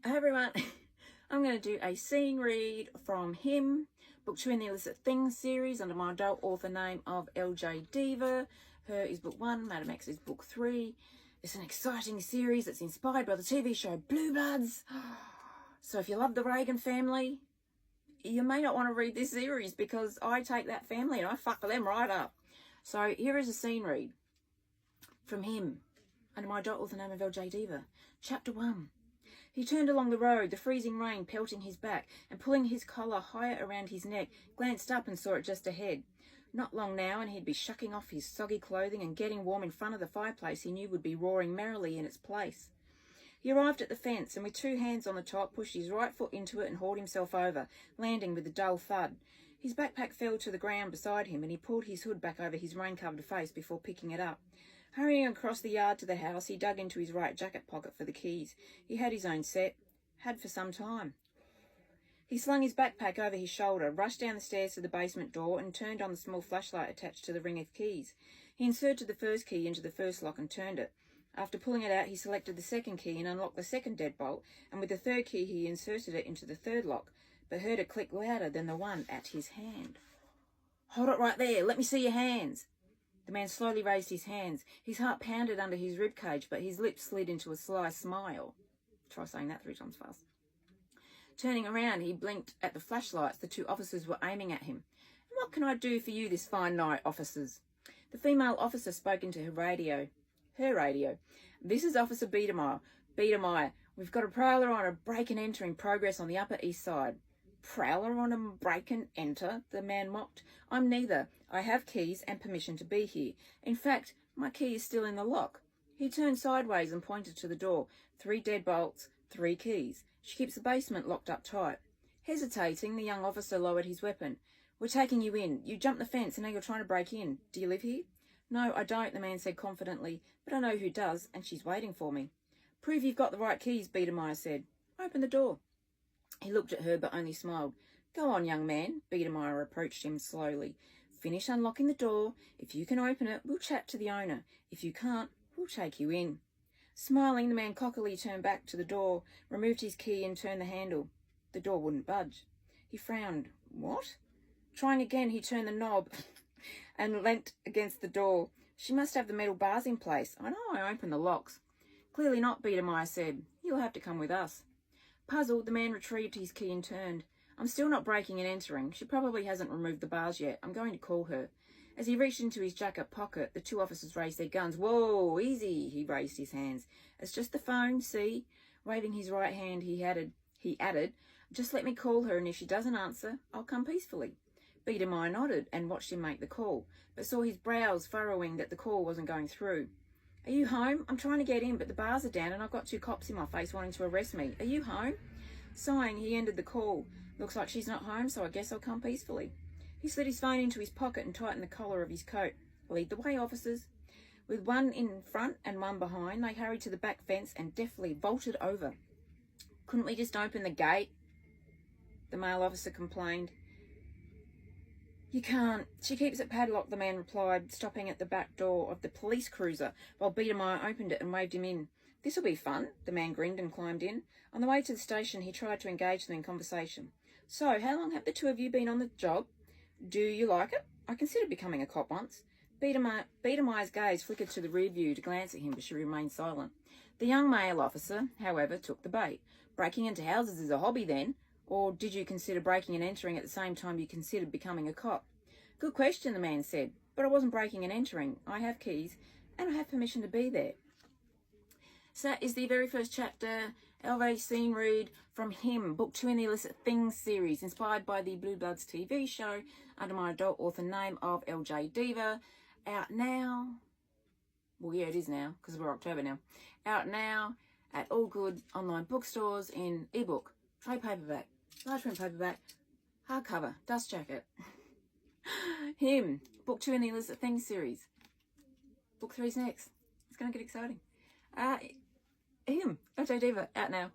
Hi everyone, I'm going to do a scene read from Him, book 2 in the Illicit Things series under my adult author name of LJ Diva. Her is book 1, Madam X is book 3. It's an exciting series that's inspired by the TV show Blue Bloods. So if you love the Reagan family, you may not want to read this series because I take that family and I fuck them right up. So here is a scene read from Him under my adult author name of LJ Diva. Chapter 1. He turned along the road, the freezing rain pelting his back, and pulling his collar higher around his neck, glanced up and saw it just ahead. Not long now, and he'd be shucking off his soggy clothing and getting warm in front of the fireplace he knew would be roaring merrily in its place. He arrived at the fence, and with 2 hands on the top, pushed his right foot into it and hauled himself over, landing with a dull thud. His backpack fell to the ground beside him, and he pulled his hood back over his rain-covered face before picking it up. Hurrying across the yard to the house, he dug into his right jacket pocket for the keys. He had his own set. Had for some time. He slung his backpack over his shoulder, rushed down the stairs to the basement door, and turned on the small flashlight attached to the ring of keys. He inserted the first key into the first lock and turned it. After pulling it out, he selected the second key and unlocked the second deadbolt, and with the third key he inserted it into the third lock, but heard it click louder than the one at his hand. "Hold it right there. Let me see your hands." The man slowly raised his hands. His heart pounded under his ribcage, but his lips slid into a sly smile. Try saying that 3 times fast. Turning around, he blinked at the flashlights the 2 officers were aiming at him. "And what can I do for you this fine night, officers?" The female officer spoke into her radio. "This is Officer Biedermeier. Biedermeier, we've got a prowler on a break and enter in progress on the Upper East Side." "Prowler on a break and enter?" the man mocked. "I'm neither. I have keys and permission to be here. In fact, my key is still in the lock." He turned sideways and pointed to the door. 3 deadbolts, 3 keys. She keeps the basement locked up tight. Hesitating, the young officer lowered his weapon. "We're taking you in. You jumped the fence and now you're trying to break in. Do you live here?" "No, I don't," the man said confidently, "but I know who does, and she's waiting for me." "Prove you've got the right keys," Biedermeier said. "Open the door." He looked at her but only smiled. "Go on, young man," Biedermeier approached him slowly. "Finish unlocking the door. If you can open it, we'll chat to the owner. If you can't, we'll take you in." Smiling, the man cockily turned back to the door, removed his key and turned the handle. The door wouldn't budge. He frowned. "What?" Trying again, he turned the knob and leant against the door. "She must have the metal bars in place. I know I opened the locks." "Clearly not," Biedermeier said. "You'll have to come with us." Puzzled, the man retrieved his key and turned. "I'm still not breaking and entering. She probably hasn't removed the bars yet. I'm going to call her." As he reached into his jacket pocket, the 2 officers raised their guns. "Whoa, easy," he raised his hands. "It's just the phone, see?" Waving his right hand, he added, "Just let me call her, and if she doesn't answer, I'll come peacefully." Biedermeier nodded and watched him make the call, but saw his brows furrowing that the call wasn't going through. "Are you home? I'm trying to get in, but the bars are down and I've got 2 cops in my face wanting to arrest me. Are you home?" Sighing, he ended the call. "Looks like she's not home, so I guess I'll come peacefully." He slid his phone into his pocket and tightened the collar of his coat. "Lead the way, officers." With 1 in front and 1 behind, they hurried to the back fence and deftly vaulted over. "Couldn't we just open the gate?" the male officer complained. "You can't. She keeps it padlocked," the man replied, stopping at the back door of the police cruiser while Biedermeier opened it and waved him in. "This'll be fun," the man grinned and climbed in. On the way to the station, he tried to engage them in conversation. "So, how long have the 2 of you been on the job? Do you like it? I considered becoming a cop once." Biedermeier's gaze flickered to the rear view to glance at him, but she remained silent. The young male officer, however, took the bait. "Breaking into houses is a hobby, then? Or did you consider breaking and entering at the same time you considered becoming a cop?" "Good question," the man said, "but I wasn't breaking and entering. I have keys, and I have permission to be there." So that is the very first chapter, LV scene read from Him, book 2 in the Illicit Things series, inspired by the Blue Bloods TV show under my adult author name of LJ Diva. Out now. Well, yeah, it is now, because we're October now. Out now at all good online bookstores in ebook, trade paperback, large print paperback, hardcover, dust jacket. Him, book 2 in the Illicit Things series. Book 3's next. It's going to get exciting. Him, LJ Diva, out now.